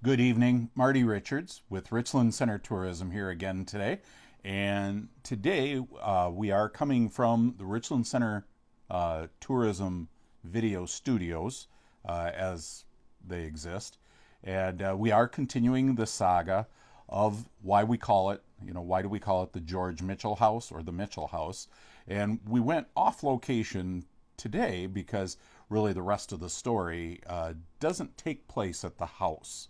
Good evening, Marty Richards with Richland Center Tourism here again today. And today we are coming from the Richland Center Tourism video studios as they exist. And we are continuing the saga of why we call it, why do we call it the George Mitchell House or the Mitchell House? And we went off location today because really the rest of the story doesn't take place at the house.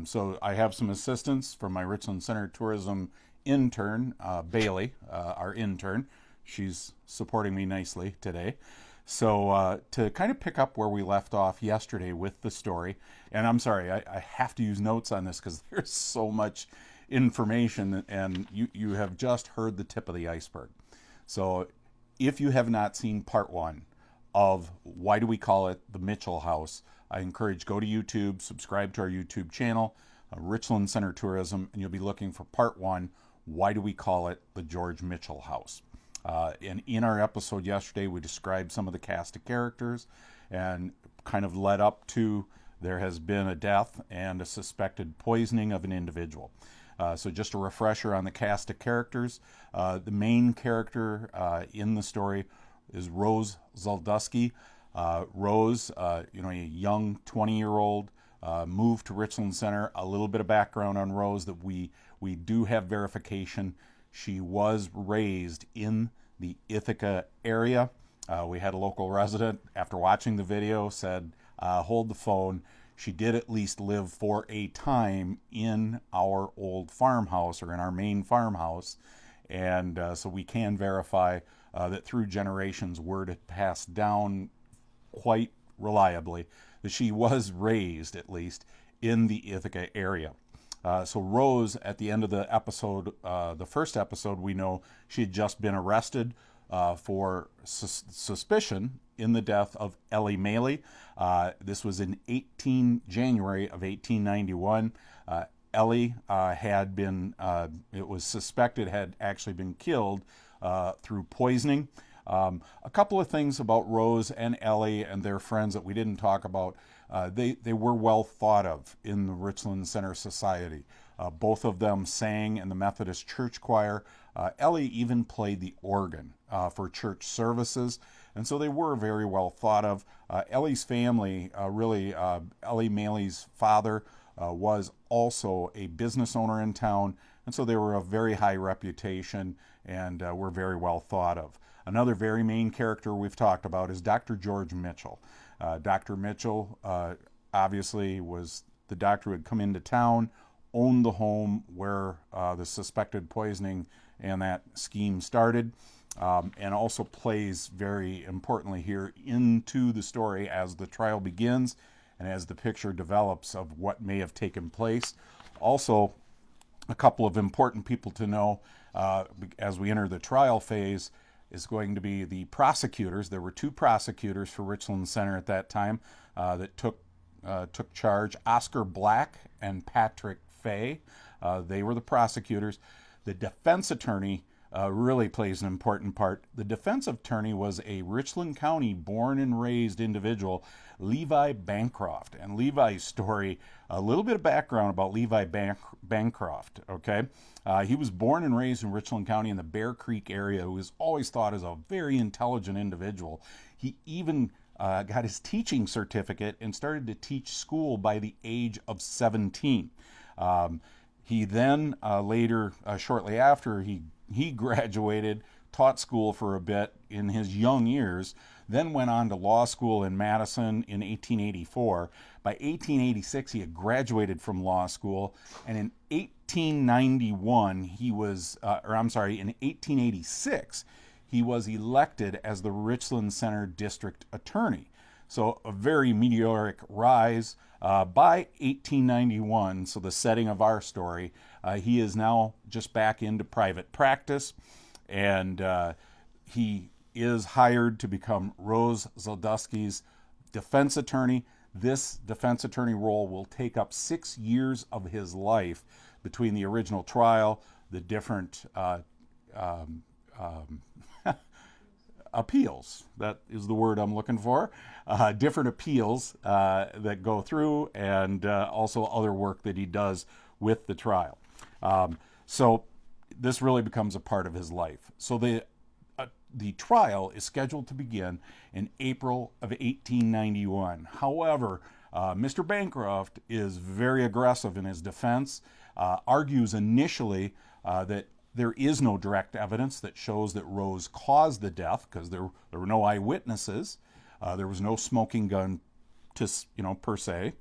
So I have some assistance from my Richland Center Tourism intern, Bailey, our intern. She's supporting me nicely today. So to kind of pick up where we left off yesterday with the story, and I'm sorry, I have to use notes on this because there's so much information, and you have just heard the tip of the iceberg. So if you have not seen part one of why do we call it the Mitchell House, I encourage go to YouTube, subscribe to our YouTube channel, Richland Center Tourism, and you'll be looking for part one, why do we call it the George Mitchell House. And in our episode yesterday, we described some of the cast of characters and kind of led up to there has been a death and a suspected poisoning of an individual. So just a refresher on the cast of characters. The main character in the story is Rose Zodloske. Rose, a young 20-year-old, moved to Richland Center. A little bit of background on Rose that we do have verification. She was raised in the Ithaca area. We had a local resident, after watching the video, said, hold the phone. She did at least live for a time in our old farmhouse, or in our main farmhouse. And so we can verify that through generations, word had passed down quite reliably that she was raised, at least, in the Ithaca area. So Rose, at the end of the episode, the first episode, we know she had just been arrested for suspicion in the death of Ellie Maley. This was in January of 1891. Ellie had been, it was suspected, had actually been killed through poisoning. A couple of things about Rose and Ellie and their friends that we didn't talk about. They were well thought of in the Richland Center Society. Both of them sang in the Methodist Church Choir. Ellie even played the organ for church services, and so they were very well thought of. Ellie's family, Ellie Maley's father was also a business owner in town, and so they were of very high reputation and were very well thought of. Another very main character we've talked about is Dr. George Mitchell. Dr. Mitchell obviously was the doctor who had come into town, owned the home where the suspected poisoning and that scheme started, and also plays very importantly here into the story as the trial begins and as the picture develops of what may have taken place. Also, a couple of important people to know as we enter the trial phase is going to be the prosecutors. There were two prosecutors for Richland Center at that time that took charge, Oscar Black and Patrick Fay. They were the prosecutors. The defense attorney really plays an important part. The defense attorney was a Richland County born and raised individual, Levi Bancroft. And Levi's story, a little bit of background about Levi Bancroft, okay? He was born and raised in Richland County in the Bear Creek area, who was always thought as a very intelligent individual. He even got his teaching certificate and started to teach school by the age of 17. He then later, shortly after he graduated, taught school for a bit in his young years, then went on to law school in Madison in 1884. By 1886, he had graduated from law school, and in 1891, in 1886, he was elected as the Richland Center District Attorney. So a very meteoric rise. By 1891, so the setting of our story, he is now just back into private practice, and he is hired to become Rose Zodloske's defense attorney. This defense attorney role will take up 6 years of his life between the original trial, the different appeals. That is the word I'm looking for. Different appeals that go through, and also other work that he does with the trial. So this really becomes a part of his life. So the trial is scheduled to begin in April of 1891. However, Mr. Bancroft is very aggressive in his defense, argues initially that there is no direct evidence that shows that Rose caused the death because there were no eyewitnesses. There was no smoking gun per se.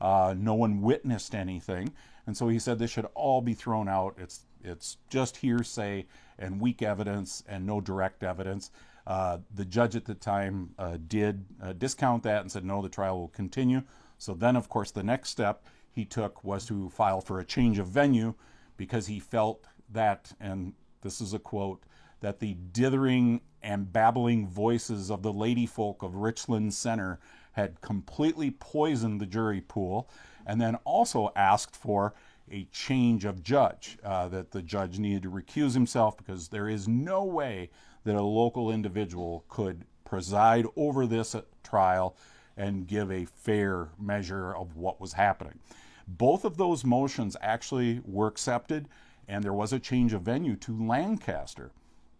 No one witnessed anything. And so he said this should all be thrown out. It's just hearsay and weak evidence and no direct evidence. The judge at the time did discount that and said, no, the trial will continue. So then, of course, the next step he took was to file for a change of venue because he felt that, and this is a quote, that the dithering and babbling voices of the lady folk of Richland Center had completely poisoned the jury pool, and then also asked for a change of judge, that the judge needed to recuse himself because there is no way that a local individual could preside over this trial and give a fair measure of what was happening. Both of those motions actually were accepted, and there was a change of venue to Lancaster.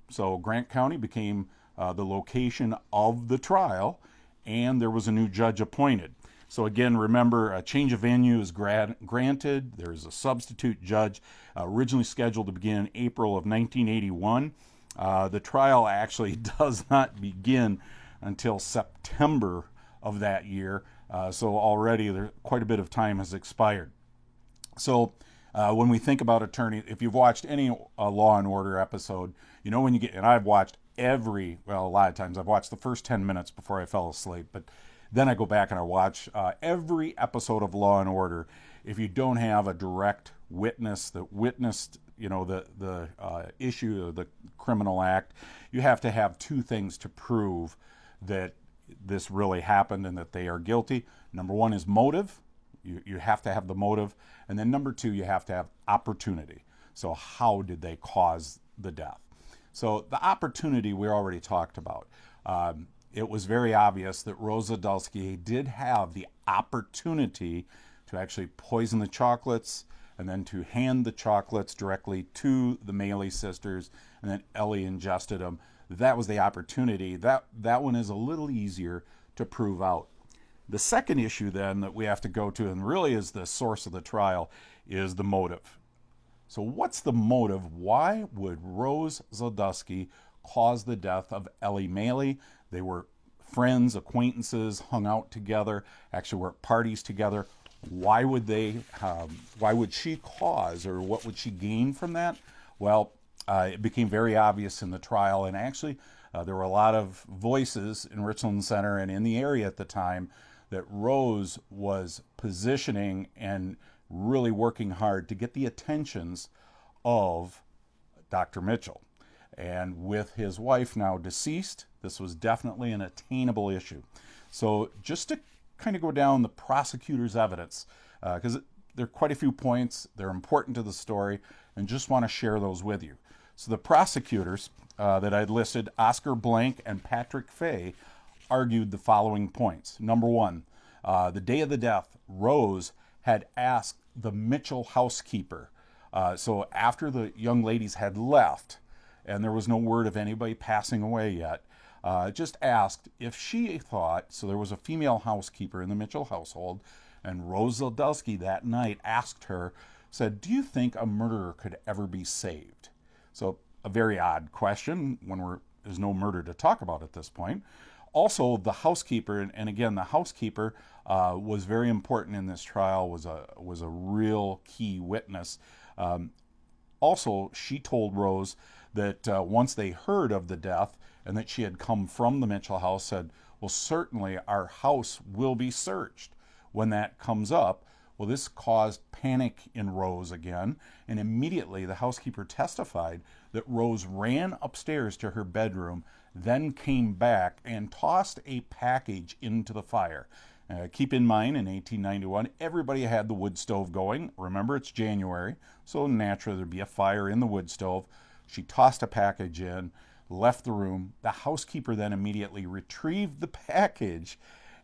So Grant County became the location of the trial, and there was a new judge appointed. So again, remember, a change of venue is granted. There's a substitute judge originally scheduled to begin in April of 1981. The trial actually does not begin until September of that year. So already quite a bit of time has expired. So when we think about attorney, if you've watched any Law and Order episode, you know when you get, and I've watched a lot of times, I've watched the first 10 minutes before I fell asleep, but then I go back and I watch every episode of Law and Order. If you don't have a direct witness that witnessed, the issue of the criminal act, you have to have two things to prove that this really happened and that they are guilty. Number one is motive. You have to have the motive. And then number two, you have to have opportunity. So how did they cause the death? So the opportunity we already talked about. It was very obvious that Rose Zodloske did have the opportunity to actually poison the chocolates and then to hand the chocolates directly to the Maley sisters, and then Ellie ingested them. That was the opportunity. That one is a little easier to prove out. The second issue then that we have to go to, and really is the source of the trial, is the motive. So what's the motive? Why would Rose Zodloske cause the death of Ellie Maley? They were friends, acquaintances, hung out together, actually were at parties together. Why would she cause, or what would she gain from that? Well, it became very obvious in the trial, and actually there were a lot of voices in Richland Center and in the area at the time that Rose was positioning and really working hard to get the attentions of Dr. Mitchell. And with his wife now deceased, this was definitely an attainable issue. So just to kind of go down the prosecutor's evidence, because there are quite a few points, they're important to the story, and just want to share those with you. So the prosecutors that I'd listed, Oscar Blank and Patrick Fay, argued the following points. Number one, the day of the death, Rose had asked the Mitchell housekeeper. So after the young ladies had left, and there was no word of anybody passing away yet, just asked if she thought, so there was a female housekeeper in the Mitchell household, and Rose Zodloske that night asked her, said, do you think a murderer could ever be saved? So a very odd question when there's no murder to talk about at this point. Also, the housekeeper, and again, the housekeeper was very important in this trial, was a real key witness. Also, she told Rose that once they heard of the death and that she had come from the Mitchell house, said, well, certainly our house will be searched when that comes up. Well, this caused panic in Rose again, and immediately the housekeeper testified that Rose ran upstairs to her bedroom, then came back and tossed a package into the fire. Keep in mind, in 1891, everybody had the wood stove going. Remember, it's January, so naturally there'd be a fire in the wood stove. She tossed a package in. left the room. The housekeeper then immediately retrieved the package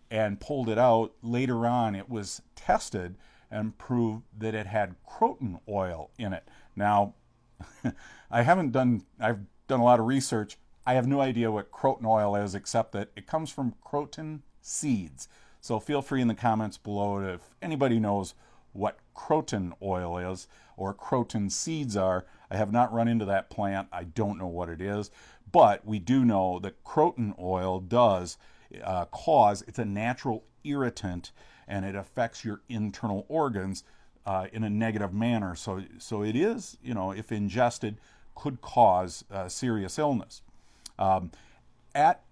and pulled it out. Later on, it was tested and proved that it had croton oil in it. Now, I've done a lot of research. I have no idea what croton oil is, except that it comes from croton seeds. So feel free in the comments below if anybody knows what croton oil is or croton seeds are. I have not run into that plant. I don't know what it is, but we do know that croton oil does cause, it's a natural irritant, and it affects your internal organs in a negative manner. So it is, if ingested, could cause serious illness. At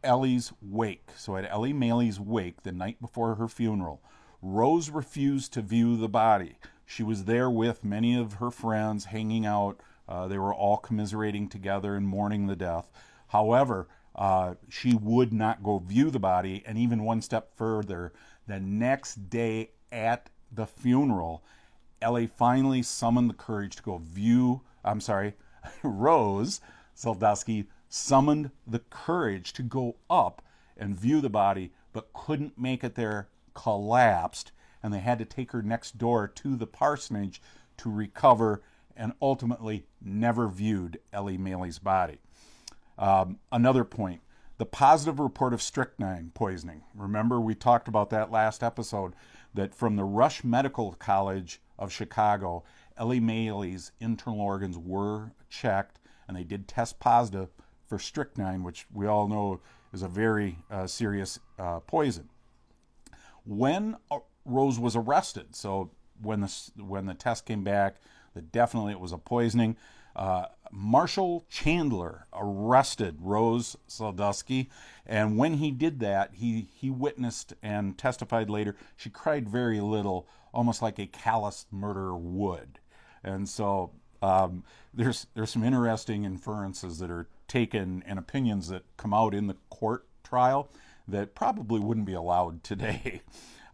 Ellie's wake, so at Ellie Maley's wake, the night before her funeral, Rose refused to view the body. She was there with many of her friends hanging out. They were all commiserating together and mourning the death. However, she would not go view the body, and even one step further, the next day at the funeral, Ellie finally summoned the courage to go view, Rose Zodloske summoned the courage to go up and view the body, but couldn't make it there, collapsed, and they had to take her next door to the parsonage to recover, and ultimately never viewed Ellie Maley's body. Another point, the positive report of strychnine poisoning. Remember, we talked about that last episode, that from the Rush Medical College of Chicago, Ellie Maley's internal organs were checked, and they did test positive for strychnine, which we all know is a very serious poison. When Rose was arrested, so when the test came back, that definitely it was a poisoning, Marshall Chandler arrested Rose Zodloske, and when he did that, he witnessed and testified later, she cried very little, almost like a calloused murderer would. And so there's some interesting inferences that are taken and opinions that come out in the court trial that probably wouldn't be allowed today.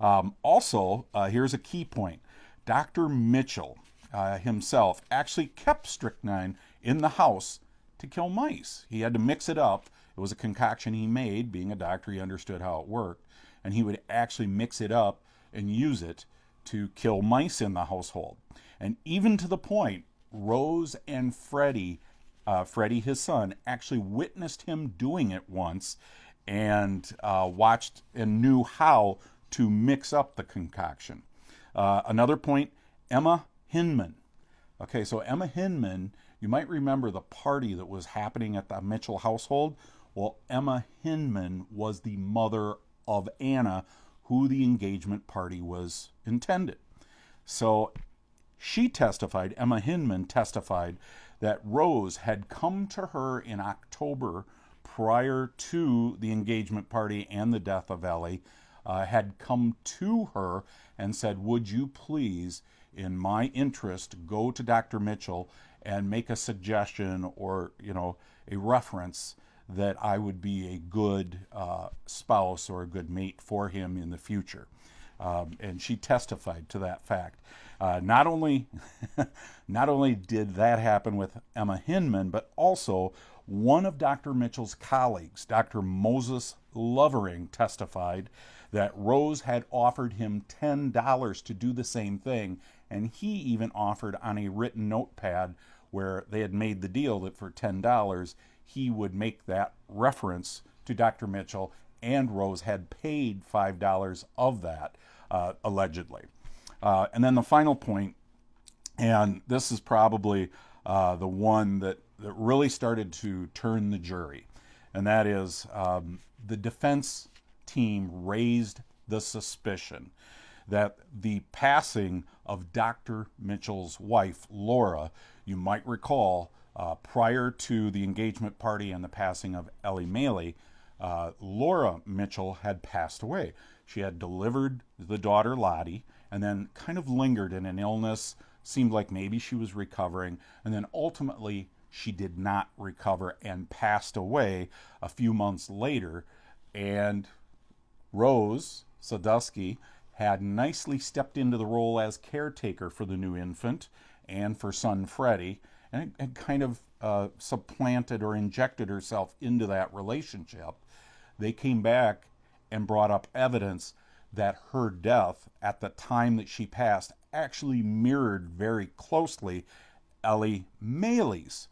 Also, here's a key point. Dr. Mitchell himself actually kept strychnine in the house to kill mice. He had to mix it up. It was a concoction he made. Being a doctor, he understood how it worked. And he would actually mix it up and use it to kill mice in the household. And even to the point, Rose and Freddie, his son, actually witnessed him doing it once and watched and knew how to mix up the concoction. Another point, Emma Hinman. Okay, so Emma Hinman, you might remember the party that was happening at the Mitchell household. Well, Emma Hinman was the mother of Anna, who the engagement party was intended. So Emma Hinman testified that Rose had come to her in October prior to the engagement party and the death of Ellie, had come to her and said, would you please, in my interest, go to Dr. Mitchell and make a suggestion or, a reference that I would be a good spouse or a good mate for him in the future. And she testified to that fact. Not only did that happen with Emma Hinman, but also one of Dr. Mitchell's colleagues, Dr. Moses Lovering, testified that Rose had offered him $10 to do the same thing, and he even offered on a written notepad where they had made the deal that for $10 he would make that reference to Dr. Mitchell, and Rose had paid $5 of that, allegedly. And then the final point, and this is probably the one that really started to turn the jury, and that is the defense team raised the suspicion that the passing of Dr. Mitchell's wife, Laura, you might recall, prior to the engagement party and the passing of Ellie Maley, Laura Mitchell had passed away. She had delivered the daughter Lottie and then kind of lingered in an illness, seemed like maybe she was recovering, and then ultimately she did not recover and passed away a few months later. And Rose Zodloske had nicely stepped into the role as caretaker for the new infant and for son Freddie, and kind of supplanted or injected herself into that relationship. They came back and brought up evidence that her death at the time that she passed actually mirrored very closely Ellie Maley's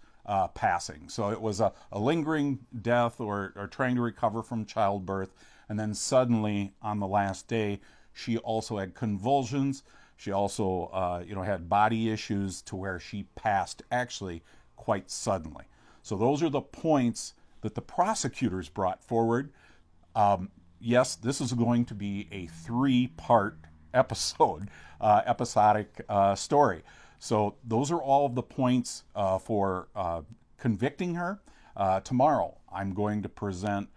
passing. So it was a lingering death or trying to recover from childbirth. And then suddenly on the last day, she also had convulsions. She also had body issues to where she passed actually quite suddenly. So those are the points that the prosecutors brought forward. Yes, this is going to be a 3-part episode, episodic story. So those are all of the points for convicting her. Tomorrow, I'm going to present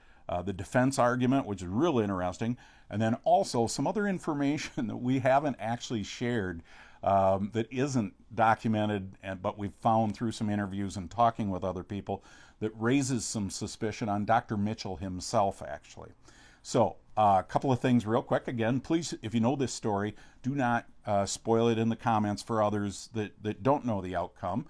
the defense argument, which is really interesting, and then also some other information that we haven't actually shared that isn't documented, but we've found through some interviews and talking with other people that raises some suspicion on Dr. Mitchell himself, actually. So a couple of things real quick. Again, please, if you know this story, do not spoil it in the comments for others that don't know the outcome.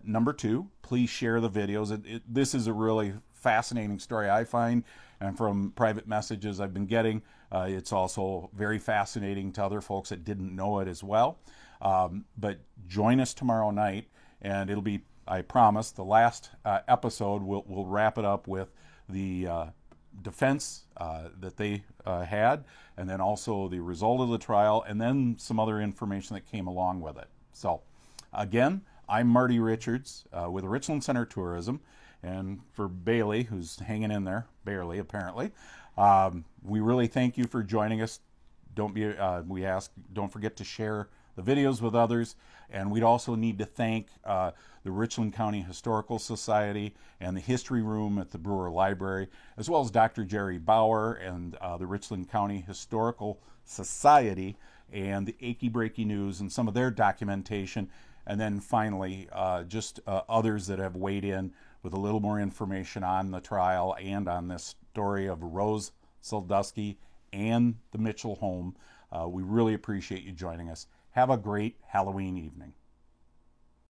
Number 2, please share the videos. This is a really fascinating story, I find, and from private messages I've been getting, it's also very fascinating to other folks that didn't know it as well. But join us tomorrow night, and it'll be, I promise, the last episode. We'll wrap it up with the defense that they had, and then also the result of the trial, and then some other information that came along with it. So, again, I'm Marty Richards with Richland Center Tourism, and for Bailey, who's hanging in there, barely apparently, we really thank you for joining us. Don't forget to share the videos with others, and we'd also need to thank the Richland County Historical Society and the History Room at the Brewer Library, as well as Dr. Jerry Bauer and the Richland County Historical Society and the Achy Breaky News and some of their documentation. And then finally, just others that have weighed in with a little more information on the trial and on this story of Rose Zodloske and the Mitchell home. We really appreciate you joining us. Have a great Halloween evening.